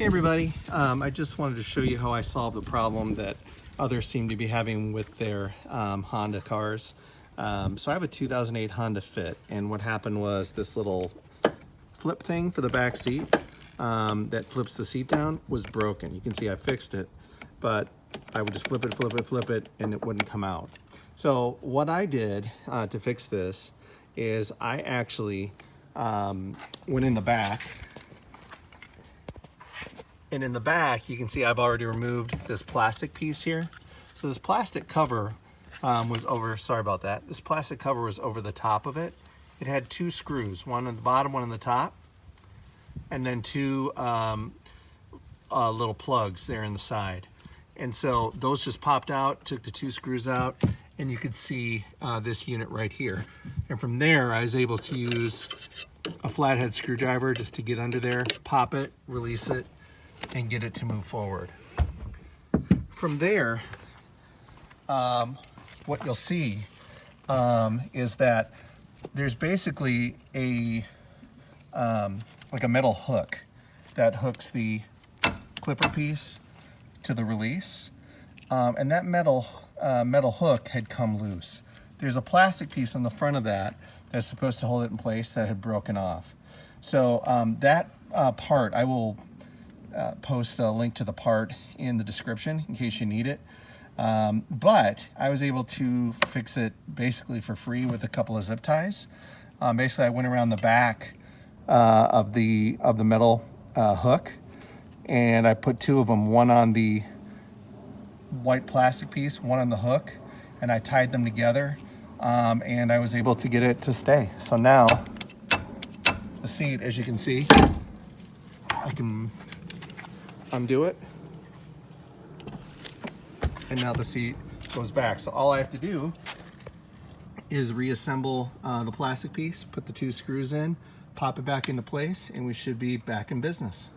Hey everybody, I just wanted to show you how I solved a problem that others seem to be having with their Honda cars. So I have a 2008 Honda Fit, and what happened was this little flip thing for the back seat that flips the seat down was broken. You can see I fixed it, but I would just flip it, and it wouldn't come out. So what I did to fix this is I actually went in the back. And in the back, you can see I've already removed this plastic piece here. So this plastic cover was over, sorry about that. This plastic cover was over the top of it. It had two screws, one on the bottom, one on the top, and then two little plugs there in the side. And so those just popped out, took the two screws out, and you could see this unit right here. And from there, I was able to use a flathead screwdriver just to get under there, pop it, release it, and get it to move forward. From there, what you'll see is that there's basically a like a metal hook that hooks the clipper piece to the release, and that metal hook had come loose. There's a plastic piece on the front of that that's supposed to hold it in place that had broken off. So that part, I will post a link to the part in the description in case you need it. But I was able to fix it basically for free with a couple of zip ties. Basically, I went around the back of the metal hook, and I put two of them, one on the white plastic piece, one on the hook, and I tied them together, and I was able to get it to stay. So now the seat, as you can see, I can undo it, and now the seat goes back. So all I have to do is reassemble the plastic piece, put the two screws in, pop it back into place, and we should be back in business.